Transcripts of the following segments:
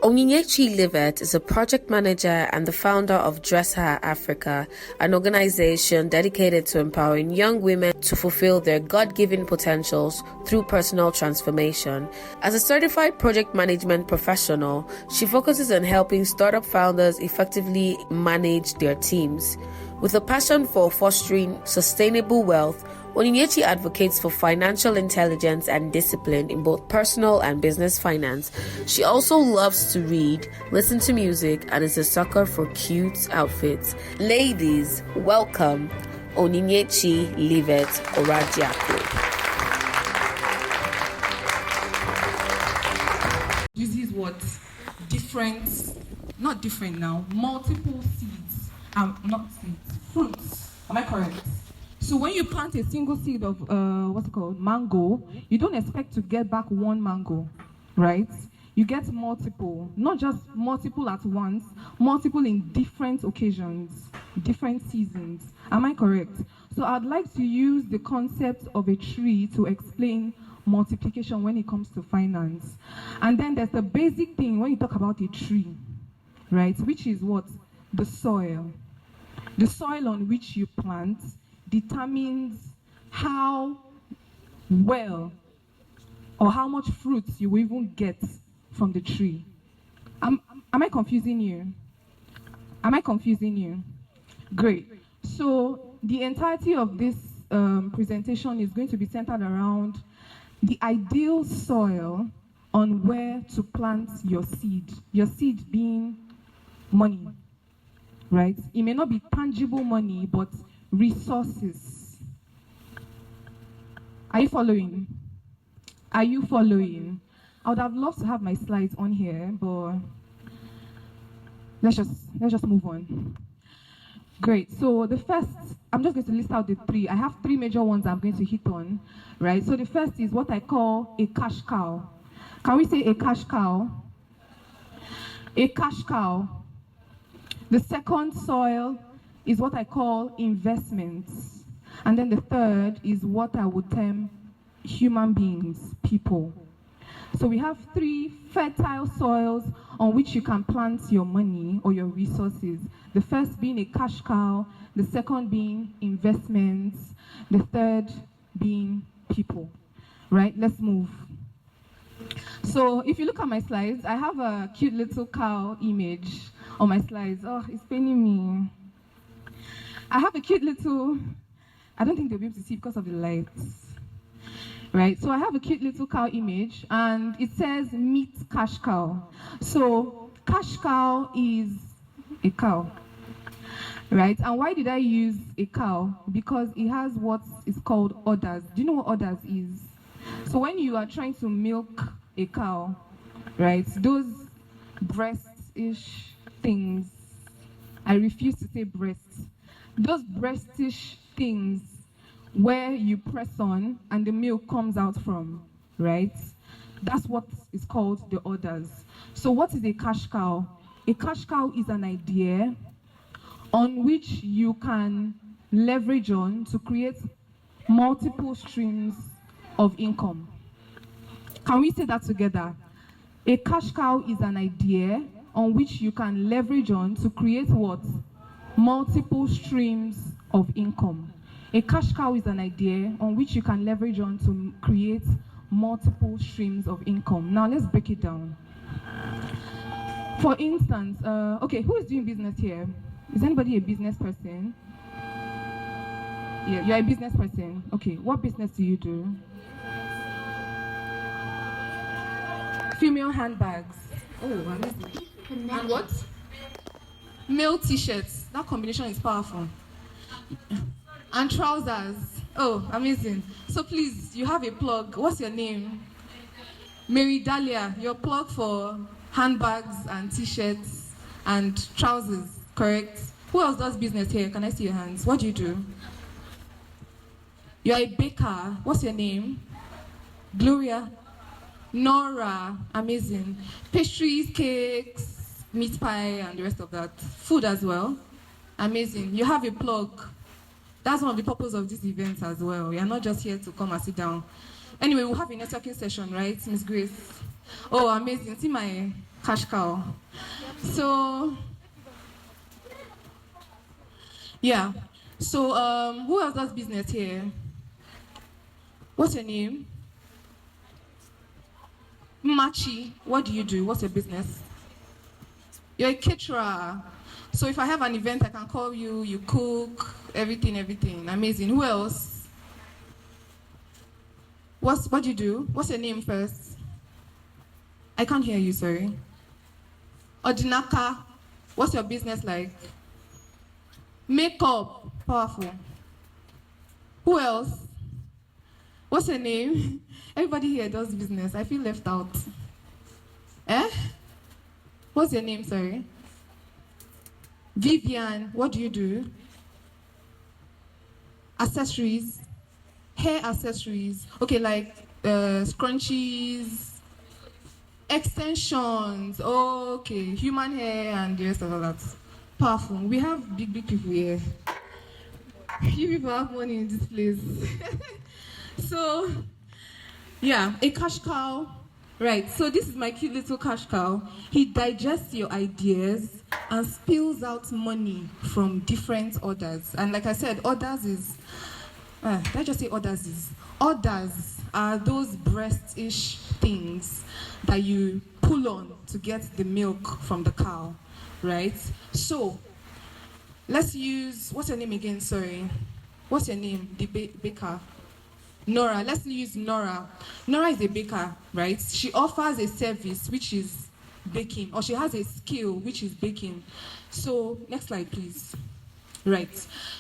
Onyinye Liveth is a project manager and the founder of Dress Her Africa, an organization dedicated to empowering young women to fulfill their God-given potentials through personal transformation. As a certified project management professional, she focuses on helping startup founders effectively manage their teams. With a passion for fostering sustainable wealth, Onyinye advocates for financial intelligence and discipline in both personal and business finance. She also loves to read, listen to music, and is a sucker for cute outfits. Ladies, welcome Onyinye Liveth Orajiako. This is what? Multiple seeds. Not seeds, fruits. Am I correct? So when you plant a single seed of mango, you don't expect to get back one mango, right? You get multiple, not just multiple at once, multiple in different occasions, different seasons. Am I correct? So I'd like to use the concept of a tree to explain multiplication when it comes to finance. And then there's the basic thing when you talk about a tree, right? Which is what? The soil. The soil on which you plant determines how well or how much fruits you will even get from the tree. Am I confusing you? Am I confusing you? Great. So the entirety of this presentation is going to be centered around the ideal soil on where to plant your seed being money, right? It may not be tangible money, but resources. Are you following? Are you following? I would have loved to have my slides on here, but let's just move on. Great. So the first, I'm just going to list out the three. I have three major ones I'm going to hit on, right? So the first is what I call a cash cow. Can we say a cash cow? A cash cow. The second soil is what I call investments. And then the third is what I would term human beings, people. So we have three fertile soils on which you can plant your money or your resources. The first being a cash cow, the second being investments, the third being people. Right? Let's move. So if you look at my slides, I have a cute little cow image on my slides. Oh, it's paining me. I have a cute little, I don't think they'll be able to see because of the lights. Right, so I have a cute little cow image and it says meet cash cow. So cash cow is a cow, right? And why did I use a cow? Because it has what is called udders. Do you know what udders is? So when you are trying to milk a cow, right, those breast-ish things, I refuse to say breasts, those breastish things where you press on and the milk comes out from, right? That's what is called the udders. So what is a cash cow? A cash cow is an idea on which you can leverage on to create multiple streams of income. Can we say that together? A cash cow is an idea on which you can leverage on to create what? Multiple streams of income. A cash cow is an idea on which you can leverage on to create multiple streams of income. Now let's break it down. For instance, okay, who is doing business here? Is anybody a business person? Yeah, you're a business person. Okay, what business do you do? Female handbags. Oh, amazing. And what? Male t-shirts. That combination is powerful. And trousers. Oh, amazing. So please, you have a plug. What's your name? Mary Dahlia. Your plug for handbags and t-shirts and trousers, correct? Who else does business here? Can I see your hands? What do you do? You're a baker. What's your name? Gloria. Nora. Amazing. Pastries, cakes, meat pie, and the rest of that. Food as well. Amazing. You have a plug. That's one of the purpose of this event as well. We are not just here to come and sit down. Anyway, we'll have a networking session, right, Miss Grace? Oh, amazing. See my Cash cow. So, yeah. So, who else does business here? What's your name? Machi. What do you do? What's your business? You're a caterer. So if I have an event, I can call you, you cook, everything, everything. Amazing. Who else? What do you do? What's your name first? I can't hear you, sorry. Odinaka. What's your business like? Makeup. Powerful. Who else? What's your name? Everybody here does business. I feel left out. Eh? What's your name, sorry? Vivian. What do you do? Accessories. Hair accessories. Okay, like scrunchies, extensions. Okay, human hair and the rest of all that. Powerful. We have big people here. You people have money in this place. So, yeah, a cash cow. Right, so this is my cute little cash cow. He digests your ideas and spills out money from different orders. And like I said, orders is, did I just say orders is? Orders are those breast-ish things that you pull on to get the milk from the cow, right? So, let's use, what's your name again, sorry? What's your name, the baker? Nora, let's use Nora. Nora is a baker, right? She offers a service which is baking, or she has a skill which is baking. So, next slide, please. Right.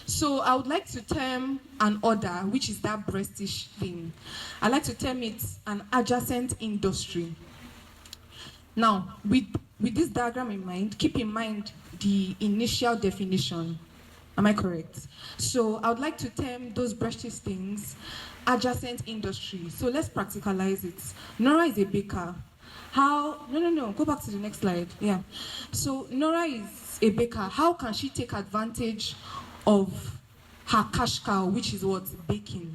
So, I would like to term an order, which is that breastish thing. I like to term it an adjacent industry. Now, with this diagram in mind, keep in mind the initial definition. Am I correct? So, I would like to term those breastish things adjacent industry. So let's practicalize it. Nora is a baker. No, go back to the next slide. Yeah. So Nora is a baker. How can she take advantage of her cash cow, which is what? Baking,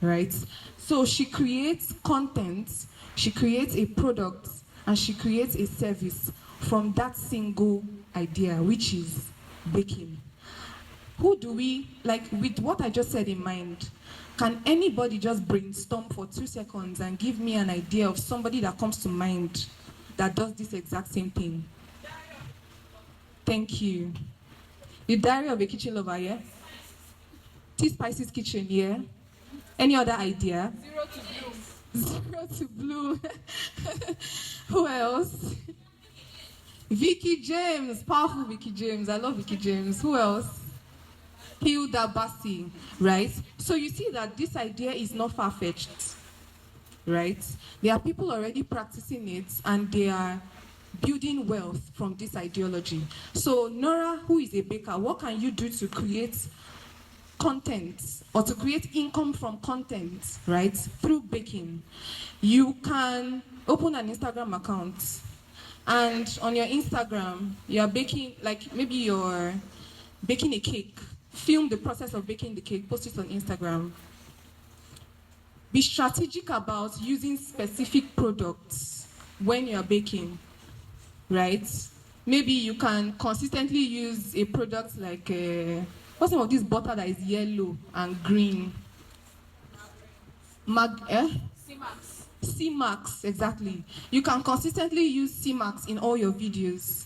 right? So she creates content, she creates a product, and she creates a service from that single idea, which is baking. Who do we, like with what I just said in mind, can anybody just brainstorm for 2 seconds and give me an idea of somebody that comes to mind that does this exact same thing? Thank you. The Diary of a Kitchen Lover, yeah? T Spice's Kitchen, yeah? Any other idea? Zero to Blue. Who else? Vicky James, powerful Vicky James. I love Vicky James. Who else? Hilda Bassi, right? So you see that this idea is not far-fetched, right? There are people already practicing it and they are building wealth from this ideology. So Nora, who is a baker, what can you do to create content or to create income from content, right? Through baking. You can open an Instagram account and on your Instagram, you're baking, like maybe you're baking a cake. Film the process of baking the cake, post it on Instagram. Be strategic about using specific products when you're baking, right? Maybe you can consistently use a product like, what's some of this butter that is yellow and green? C-Max, exactly. You can consistently use C-Max in all your videos.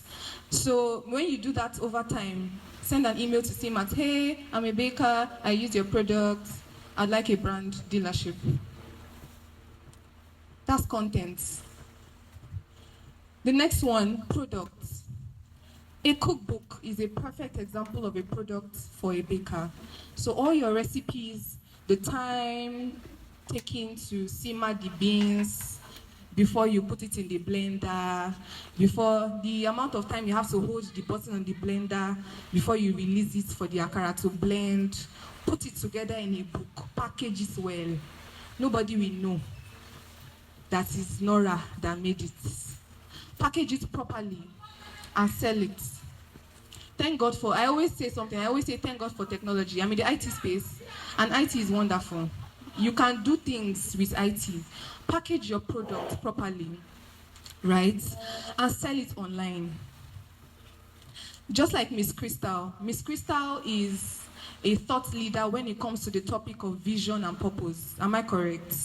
So when you do that over time, send an email to C-Max, hey, I'm a baker, I use your product, I'd like a brand dealership. That's content. The next one, products. A cookbook is a perfect example of a product for a baker. So all your recipes, the time taken to simmer the beans, before you put it in the blender, before the amount of time you have to hold the button on the blender, before you release it for the akara to blend, put it together in a book, package it well. Nobody will know that it's Nora that made it. Package it properly and sell it. Thank God for, I always say thank God for technology. I'm in the IT space and IT is wonderful. You can do things with IT. Package your product properly right? And sell it online. Just like Miss Crystal. Miss Crystal is a thought leader when it comes to the topic of vision and purpose. Am I correct?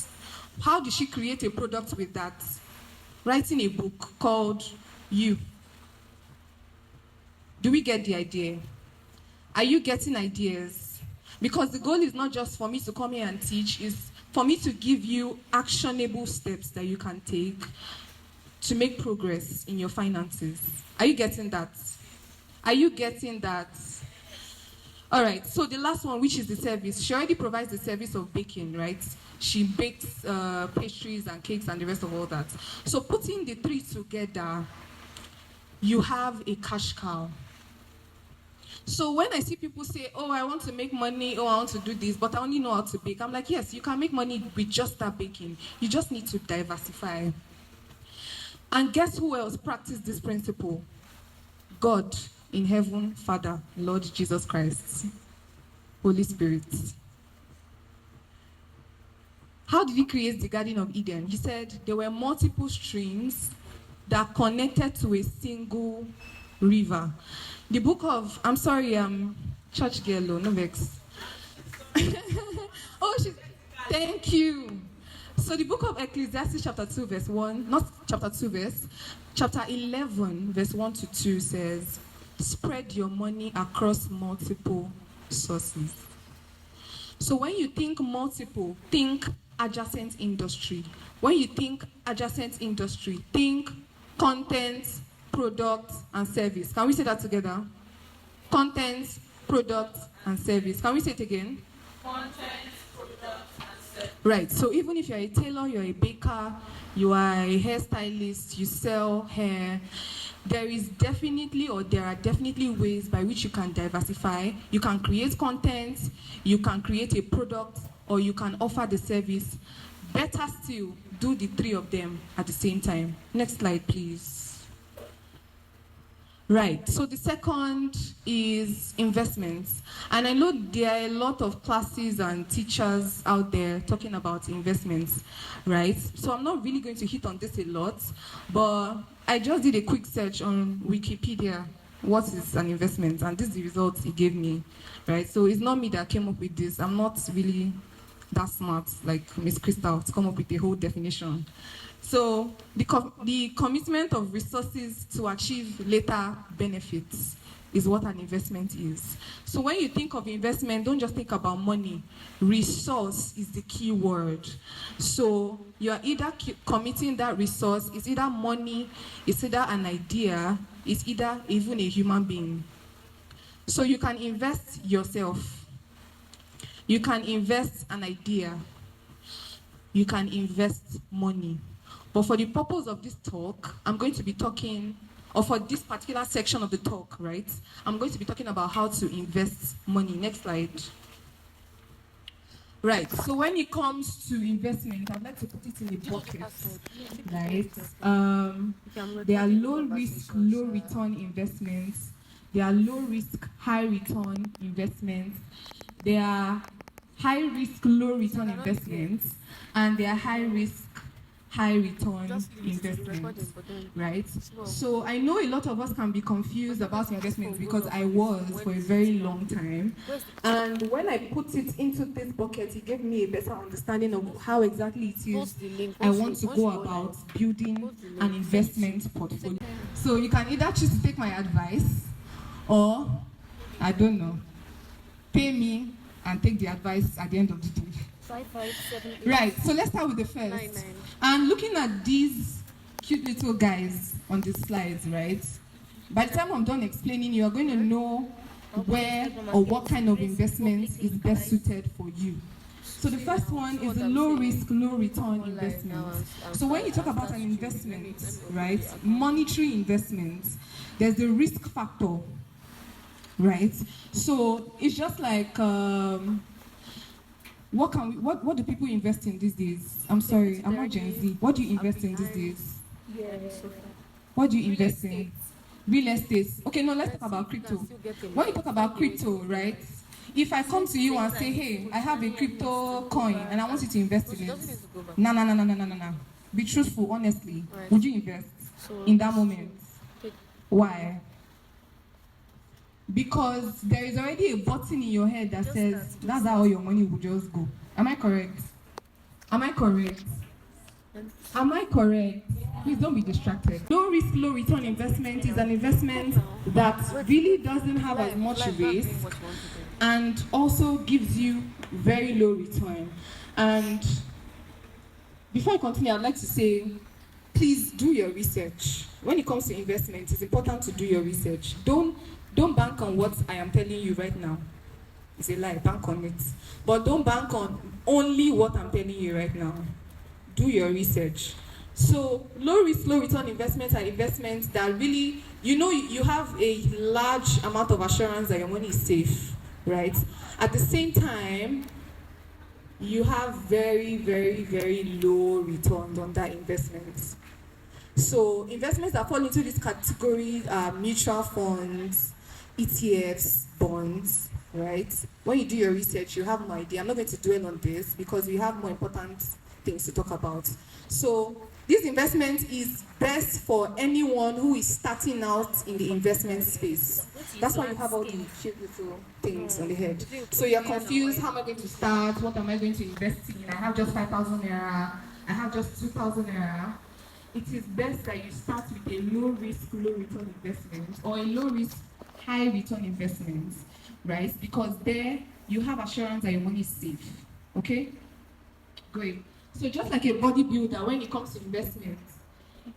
How did she create a product with that? Writing a book called You. Do we get the idea? Are you getting ideas? Because the goal is not just for me to come here and teach, it's for me to give you actionable steps that you can take to make progress in your finances. Are you getting that? Are you getting that? All right, so the last one, which is the service. She already provides the service of baking, right? She bakes pastries and cakes and the rest of all that. So putting the three together, you have a cash cow. So when I see people say, oh, I want to make money, oh, I want to do this, but I only know how to bake, I'm like, yes, you can make money with just that baking. You just need to diversify. And guess who else practiced this principle? God in heaven, Father, Lord Jesus Christ, Holy Spirit. How did he create the Garden of Eden? He said there were multiple streams that connected to a single river. The book of, I'm sorry, church girl, no vex. Thank you. So the book of Ecclesiastes chapter 2 verse 1, not chapter 2 verse, chapter 11 verse 1 to 2 says, spread your money across multiple sources. So when you think multiple, think adjacent industry. When you think adjacent industry, think content, product, and service. Can we say that together? Content, product, and service. Can we say it again? Content, product, and service. Right, so even if you're a tailor, you're a baker, you are a hairstylist, you sell hair, there are definitely ways by which you can diversify. You can create content, you can create a product, or you can offer the service. Better still, do the three of them at the same time. Next slide, please. Right, so the second is investments. And I know there are a lot of classes and teachers out there talking about investments, right? So I'm not really going to hit on this a lot, but I just did a quick search on Wikipedia. What is an investment? And this is the results it gave me, right? So it's not me that came up with this. I'm not really that smart like Miss Crystal to come up with a whole definition. So the commitment of resources to achieve later benefits is what an investment is. So when you think of investment, don't just think about money. Resource is the key word. So you're either committing that resource, it's either money, it's either an idea, it's either even a human being. So you can invest yourself. You can invest an idea. You can invest money. But for the purpose of this talk, I'm going to be talking, or for this particular section of the talk, right, I'm going to be talking about how to invest money. Next slide. Right, so when it comes to investment, I'd like to put it in a bucket, right? There are low risk, low return investments. There are low risk, high return investments. There are high risk, low return investments. And there are high risk, high return investments, right? So I know a lot of us can be confused about investments because I was for a very long time. And when I put it into this bucket, it gave me a better understanding of how exactly it is I want to go about building an investment portfolio. So you can either choose to take my advice or, I don't know, pay me and take the advice at the end of the day. 5, 5, 7, 8. Right, so let's start with the first. 9, 9. And looking at these cute little guys on the slides, right? By the time I'm done explaining, you are going to know where or what kind of investment is best suited for you. So the first one is a low risk, low return investment. So when you talk about an investment, right, monetary investment, there's the risk factor, right? So it's just like, what do people invest in these days? I'm sorry, I'm not Gen Z. What do you invest in these days? What do you invest in? Real estate. Okay, no, let's talk about crypto. When you talk about crypto, right? If I come to you and say, hey, I have a crypto coin and I want you to invest in it. No. Be truthful, honestly. Would you invest? in that moment. Why? Because there is already a button in your head that says that's how your money will just go. Am I correct? Am I correct? Am I correct? Please don't be distracted. Low risk, low return investment is an investment that really doesn't have as much risk and also gives you very low return. And before I continue, I'd like to say, please do your research. When it comes to investment, it's important to do your research. Don't bank on what I am telling you right now. It's a lie, bank on it. But don't bank on only what I'm telling you right now. Do your research. So low risk, low return investments are investments that really, you have a large amount of assurance that your money is safe, right? At the same time, you have very, very, very low returns on that investment. So investments that fall into this category are mutual funds, ETFs, bonds, right? When you do your research, you have no idea. I'm not going to dwell on this because we have more important things to talk about. So this investment is best for anyone who is starting out in the investment space. That's why you have all the cute little things on the head. So you're confused, how am I going to start? What am I going to invest in? I have just 5,000 naira. I have just 2,000 naira. It is best that you start with a low risk, low return investment or a low risk, high return investment, right? Because there you have assurance that your money is safe. Okay? Great. So just like a bodybuilder, when it comes to investments,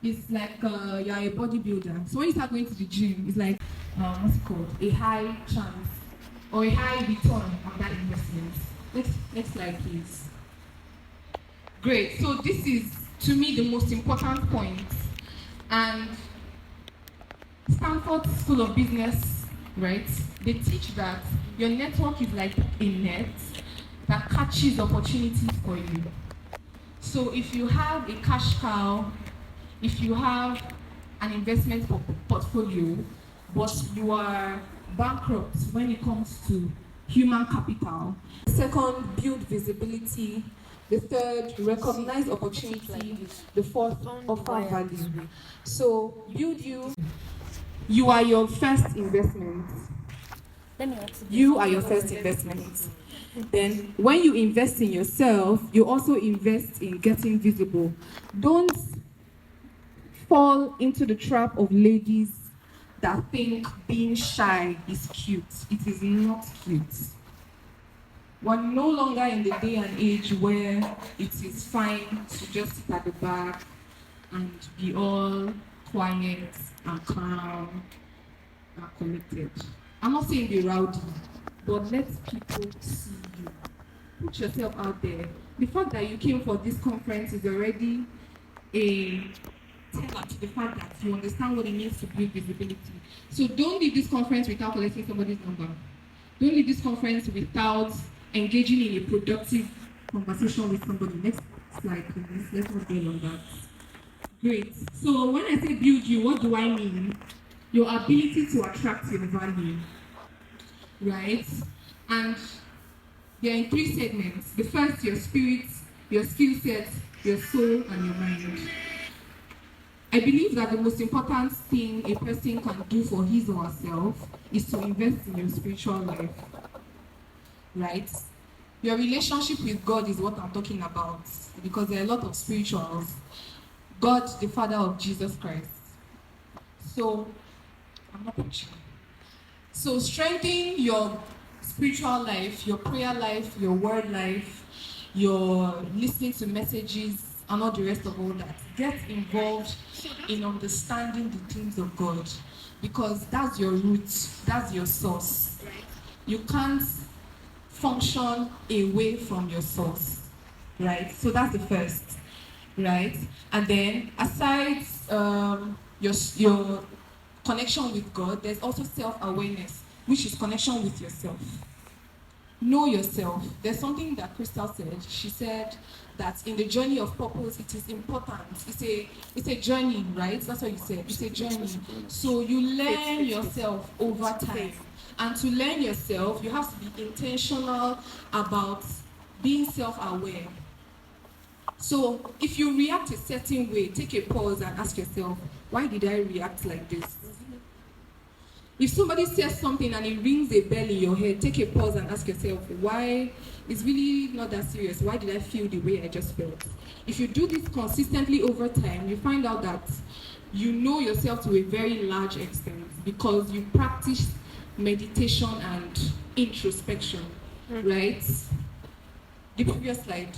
it's like you're a bodybuilder. So when you start going to the gym, it's like what's it called? A high chance or a high return on that investment. Next slide, please. Great. So this is, to me, the most important point. And Stanford School of Business, right? They teach that your network is like a net that catches opportunities for you. So if you have a cash cow, if you have an investment portfolio, but you are bankrupt when it comes to human capital. The second, build visibility. The third, recognize opportunity. The fourth, offer value. So build you. You are your first investment. You are your first investment. Then when you invest in yourself, you also invest in getting visible. Don't fall into the trap of ladies that think being shy is cute. It is not cute. We're no longer in the day and age where it is fine to just sit at the back and be all quiet and calm and collected. I'm not saying be rowdy, but let people see you. Put yourself out there. The fact that you came for this conference is already a tell to the fact that you understand what it means to build visibility. So don't leave this conference without collecting somebody's number. Don't leave this conference without engaging in a productive conversation with somebody. Next slide, please. Let's not dwell on that. Great. So when I say build you, what do I mean? Your ability to attract your value, right? And there are in three segments. The first, your spirit, your skill set, your soul, and your mind. I believe that the most important thing a person can do for his or herself is to invest in your spiritual life, right? Your relationship with God is what I'm talking about, because there are a lot of spirituals. God, the Father of Jesus Christ. So, I'm not preaching. So, strengthen your spiritual life, your prayer life, your word life, your listening to messages, and all the rest of all that. Get involved in understanding the things of God, because that's your root, that's your source. You can't function away from your source, right? So that's the first, right? And then aside your connection with God, there's also self-awareness, which is connection with yourself. Know yourself. There's something that Crystal said. She said that in the journey of purpose, it is important. It's a journey, right? That's what you said. It's a journey. So you learn yourself over time. And to learn yourself, you have to be intentional about being self-aware. So if you react a certain way, take a pause and ask yourself, Why did I react like this? If somebody says something and it rings a bell in your head, take a pause and ask yourself, why? It's really not that serious. Why did I feel the way I just felt? If you do this consistently over time, you find out that you know yourself to a very large extent because you practice meditation and introspection, right? The previous slide.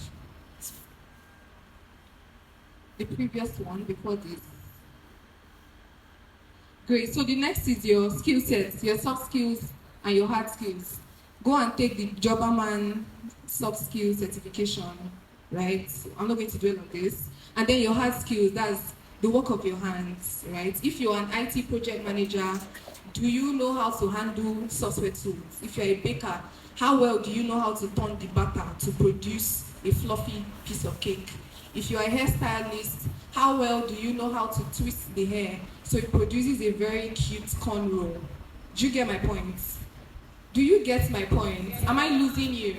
The previous one before this. Great. So the next is your skill sets, your soft skills and your hard skills. Go and take the Jobberman soft skills certification, right? I'm not going to dwell on this. And then your hard skills, that's the work of your hands, right? If you're an IT project manager, do you know how to handle software tools? If you're a baker, how well do you know how to turn the batter to produce a fluffy piece of cake? If you're a hairstylist, how well do you know how to twist the hair so it produces a very cute cornrow? Do you get my point? Do you get my point? Am I losing you?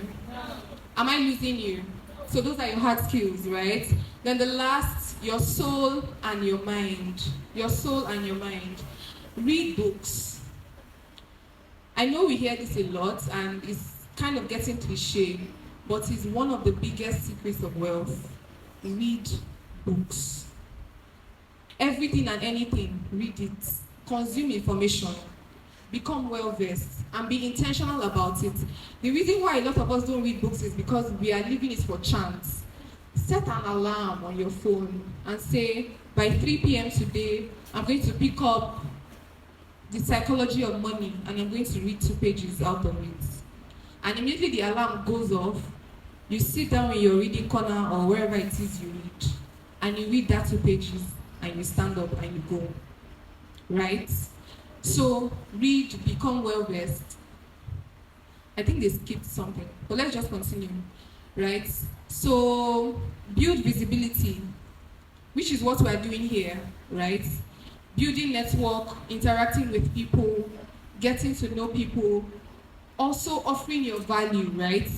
Am I losing you? So those are your hard skills, right? Then the last, your soul and your mind. Your soul and your mind. Read books. I know we hear this a lot and it's kind of getting cliche, but it's one of the biggest secrets of wealth. Read books. Everything and anything, read it. Consume information. Become well-versed and be intentional about it. The reason why a lot of us don't read books is because we are leaving it for chance. Set an alarm on your phone and say, by 3 p.m. today, I'm going to pick up The Psychology of Money and I'm going to read 2 pages out of it. And immediately the alarm goes off, you sit down in your reading corner or wherever it is you read, and you read that 2 pages and you stand up and you go, right? So read, become well-versed. I think they skipped something, but let's just continue, right? So build visibility, which is what we're doing here, right? Building network, interacting with people, getting to know people, also offering your value, right?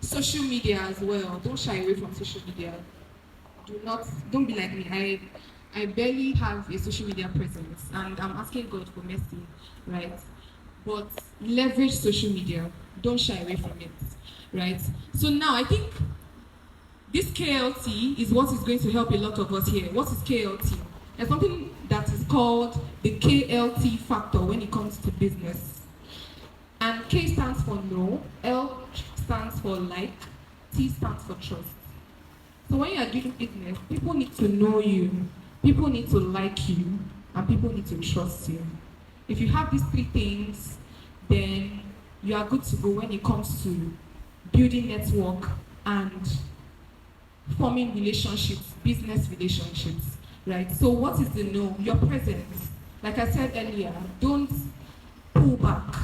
Social media as well. Don't shy away from social media. Don't be like me. I barely have a social media presence and I'm asking God for mercy, right? But leverage social media. Don't shy away from it, right? So now I think this KLT is what is going to help a lot of us here. What is KLT? There's something that is called the KLT factor when it comes to business. And K stands for no, L stands for like, T stands for trust. So when you are doing business, people need to know you, people need to like you, and people need to trust you. If you have these 3 things, then you are good to go when it comes to building network and forming relationships, business relationships, right? So what is the no? Your presence. Like I said earlier, don't pull back.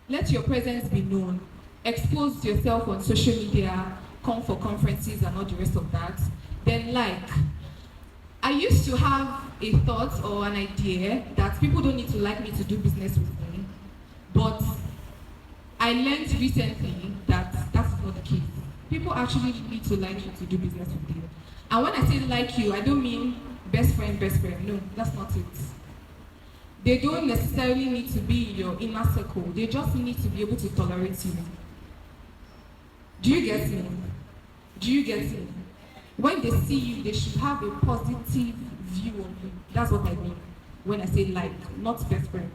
Let your presence be known. Expose yourself on social media, come for conferences and all the rest of that. Then like. I used to have a thought or an idea that people don't need to like me to do business with me, but I learned recently that that's not the case. People actually need to like you to do business with you. And when I say like you, I don't mean best friend. No, that's not it. They don't necessarily need to be in your inner circle. They just need to be able to tolerate you. Do you get me? Do you get me? When they see you, they should have a positive view of you. That's what I mean when I say like, not best friend,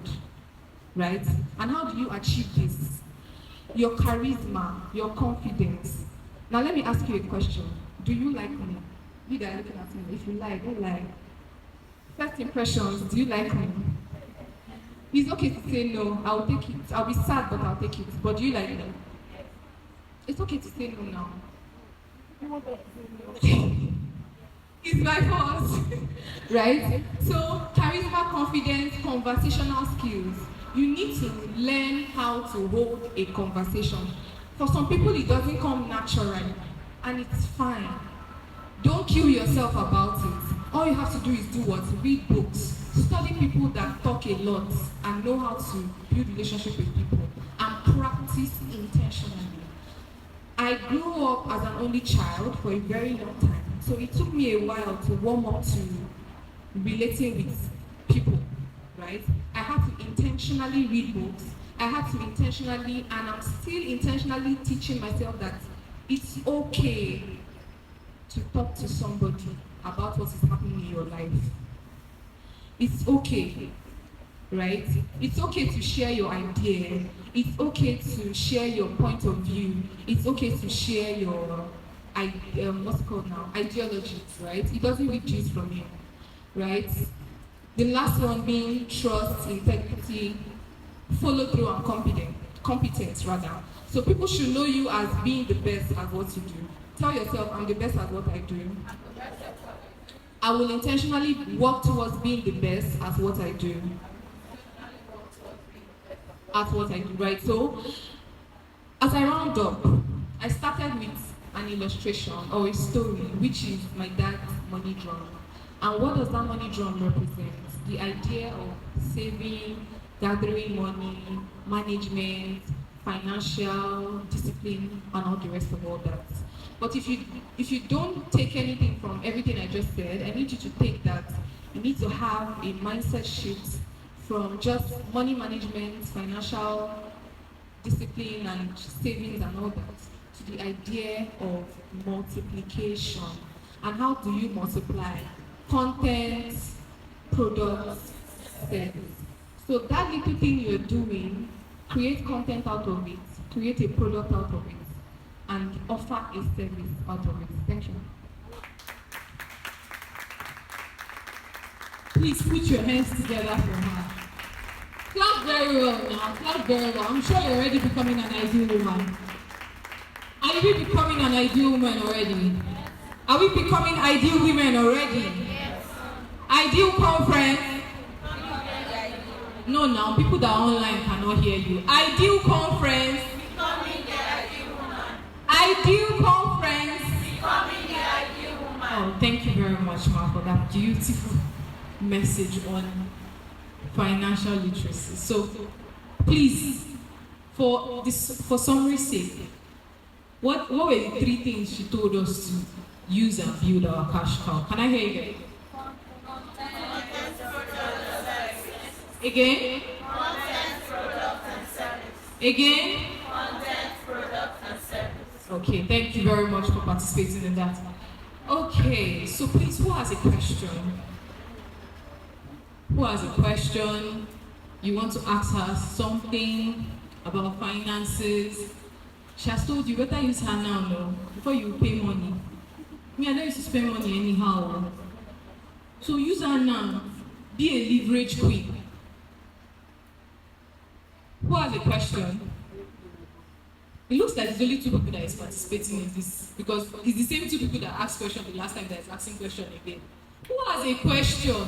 right? And how do you achieve this? Your charisma, your confidence. Now let me ask you a question. Do you like me? You guys are looking at me. If you like, don't lie. First impressions, do you like me? It's okay to say no, I'll take it. I'll be sad, but I'll take it. But do you like me? It's okay to say no now. It's by force, right? So charisma, confidence, conversational skills. You need to learn how to hold a conversation. For some people, it doesn't come naturally, and it's fine. Don't kill yourself about it. All you have to do is do what? Read books, study people that talk a lot and know how to build relationships with people, and practice intentionally. I grew up as an only child for a very long time, so it took me a while to warm up to relating with people, right? I had to intentionally read books. I had to intentionally, and I'm still intentionally teaching myself that it's okay to talk to somebody about what is happening in your life. It's okay, right? It's okay to share your idea. It's okay to share your point of view. It's okay to share your, what's it called now? Ideologies, right? It doesn't reduce from you, right? The last one being trust, integrity, follow through, and competence rather. So people should know you as being the best at what you do. Tell yourself, I'm the best at what I do. I will intentionally work towards being the best at what I do. At what I do, right? So, as I round up, I started with an illustration or a story, which is my dad's money drum. And what does that money drum represent? The idea of saving, gathering money, management, financial discipline, and all the rest of all that. But if you don't take anything from everything I just said, I need you to take that you need to have a mindset shift from just money management, financial discipline, and savings and all that, to the idea of multiplication. And how do you multiply? Content, products, service. So that little thing you're doing, create content out of it, create a product out of it, and offer a service out of it. Thank you. Please put your hands together for her. Clap very well now, clap very well. I'm sure you're already becoming an ideal woman. Are we becoming an ideal woman already? Are we becoming ideal women already? Yes. Ideal conference? No, now people that are online cannot hear you. Ideal conference? Becoming the ideal woman. Ideal conference? Becoming the ideal woman. Oh, thank you very much, Ma, for that beautiful message on financial literacy. So, please, for summary's sake, what were the 3 things she told us to use and build our cash cow? Can I hear you again? Again? Content, product, and service. Again? Content, product, and service. Okay, thank you very much for participating in that. Okay, so please, who has a question? Who has a question? You want to ask her something about finances? She has told you better use her now, no? Before you pay money. Me, I don't used to spend money anyhow. So use her now. Be a leverage queen. Who has a question? It looks like there's only 2 people that is participating in this, because it's the same 2 people that asked questions the last time that is asking question again. Who has a question?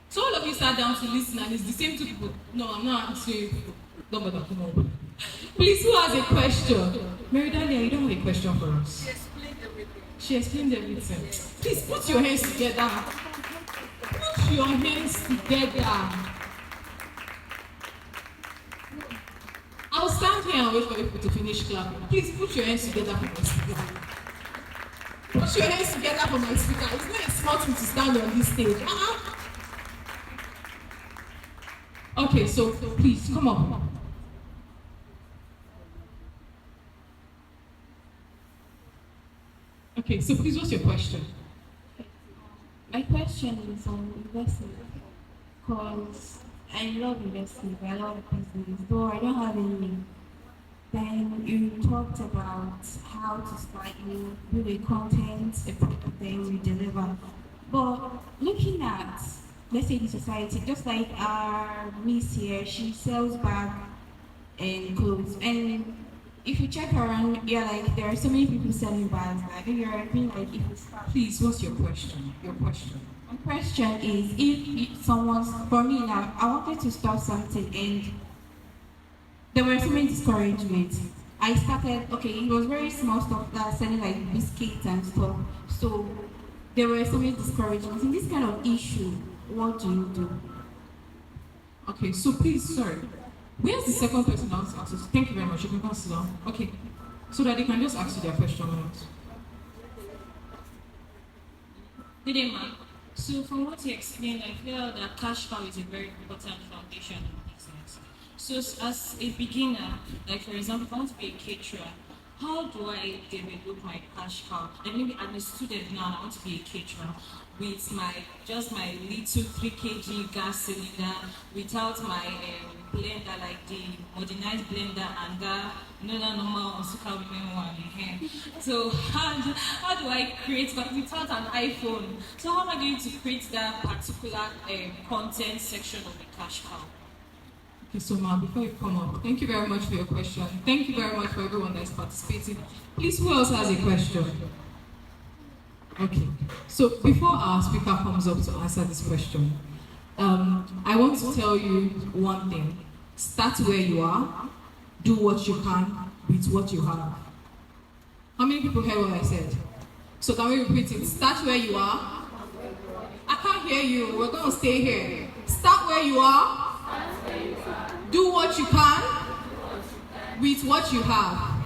So all of you sat down to listen and it's the same 2 people. No, I'm not answering you people. Don't bother, come on. Please, who has a question? Mary Dahlia, you don't have a question for us. She explained everything. Please put your hands together. Put your hands together. I'll stand here and wait for people to finish clapping. Please put your hands together for my speaker. Put your hands together for my speaker. It's not a smart thing to stand on this stage. Okay, so please, come on. Okay, so please, what's your question? My question is on investing, because I love investing, but I love business, though I don't have any. Then you talked about how to start, build a content, a product, then you deliver. But looking at, let's say, the society, just like our Miss here, she sells bags and clothes, and if you check around, there are so many people selling bags. Like, you're being like, if you start. Please, what's your question? Your question. My question is, if someone's, for me now, I wanted to start something and there were so many discouragements. I started, it was very small stuff, selling like biscuits and stuff. So there were so many discouragements. In this kind of issue, what do you do? Okay, so please, sorry. Where's the second person that wants to answer? Thank you very much. You can pass it down. Okay. So that they can just ask you their question or not. Did they, ma'am? So from what you explained, I feel that cash cow is a very important foundation of business. So as a beginner, like for example, if I want to be a caterer, how do I develop my cash cow? And maybe I'm a student now and I want to be a caterer with my little 3 kg gas cylinder without my blender, like the modernized blender and that normal Onsuka women one here. So how do I create, but without an iPhone? So how am I going to create that particular content section of the cash cow? Okay, so now before you come up, thank you very much for your question. Thank you very much for everyone that is participating. Please, who else has a question? Okay, so before our speaker comes up to answer this question, I want to tell you one thing. Start where you are, do what you can with what you have. How many people heard what I said? So can we repeat it? Start where you are. I can't hear you. We're going to stay here. Start where you are. Do what you can with what you have.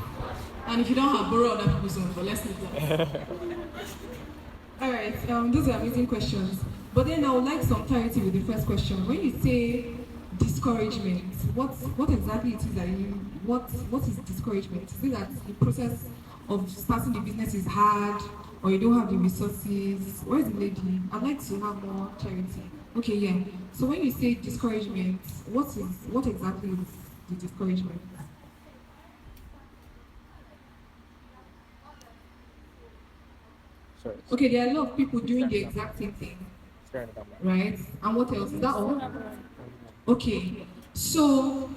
And if you don't have, borrow other people's own, but let's leave that. Alright, those are amazing questions. But then I would like some clarity with the first question. When you say discouragement, what exactly it is that what is discouragement? Is it that the process of starting the business is hard, or you don't have the resources? Where is the lady? I'd like to have more clarity. Okay, yeah. So when you say discouragement, what exactly is the discouragement? Sorry. Okay, there are a lot of people doing the exact same thing, right? And what else? Is that all? Okay, so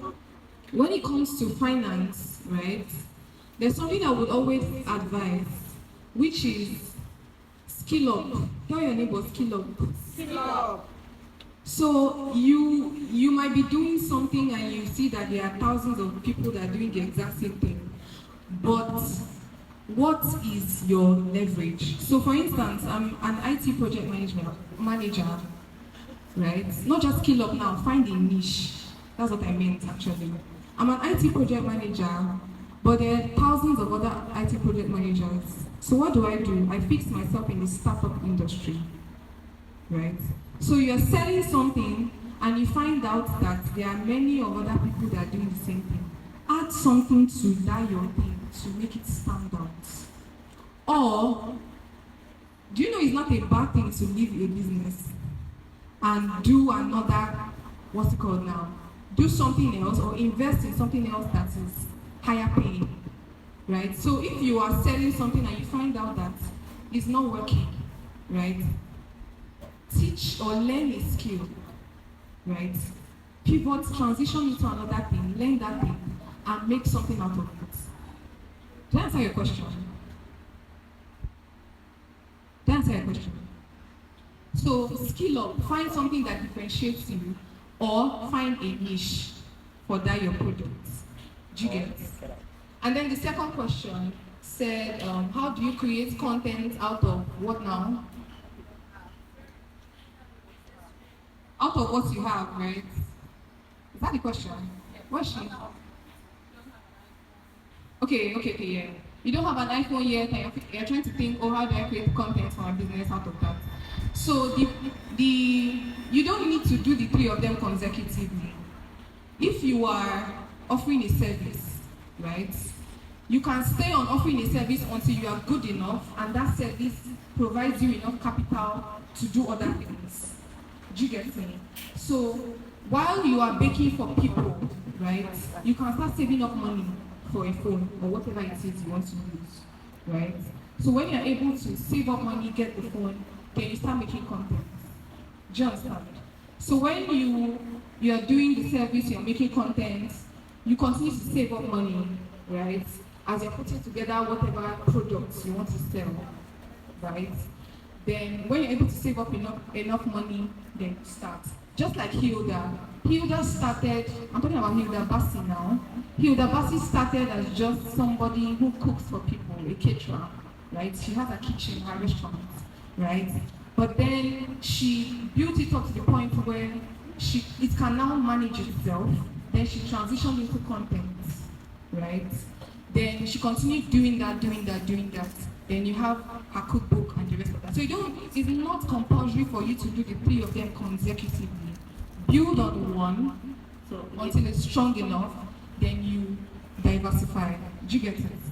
when it comes to finance, right, there's something I would always advise, which is skill up. Tell your neighbor, skill up. Skill up. So you might be doing something and you see that there are thousands of people that are doing the exact same thing, but what is your leverage? So for instance, I'm an IT project manager, right? Not just skill up now, find a niche. That's what I meant actually. I'm an IT project manager, but there are thousands of other IT project managers. So what do? I fix myself in the startup industry, right? So you're selling something and you find out that there are many of other people that are doing the same thing. Add something to that your thing to make it stand out. Or, do you know it's not a bad thing to leave a business and do another, what's it called now? Do something else or invest in something else that is higher paying, right? So if you are selling something and you find out that it's not working, right? Teach or learn a skill, right? Pivot, transition into another thing, learn that thing, and make something out of it. Did I answer your question? Did I answer your question? So skill up, find something that differentiates you, or find a niche for that your product. Do you get? And then the second question said, how do you create content out of what now? Out of what you have, right? Is that the question? What's she? Okay, yeah. You don't have an iPhone yet, and you're trying to think, oh, how do I create content for my business out of that? So you don't need to do the three of them consecutively. If you are offering a service, right, you can stay on offering a service until you are good enough, and that service provides you enough capital to do other things. Do you get me? So while you are baking for people, right, you can start saving up money for a phone or whatever it is you want to use, right? So when you're able to save up money, get the phone, then you start making content. Do you understand? So when you are doing the service, you're making content, you continue to save up money, right? As you're putting together whatever products you want to sell, right? Then when you're able to save up enough money, then you start. Just like Hilda. Hilda started, I'm talking about Hilda Bassi now. Hilda Bassi started as just somebody who cooks for people, a caterer, right? She has a kitchen, her restaurant, right? But then she built it up to the point where it can now manage itself. Then she transitioned into content, right? Then she continued doing that. Then you have her cookbook and the rest of that So it's not compulsory for you to do the 3 of them consecutively. Build on one until it's strong enough, then you diversify. Do you get it?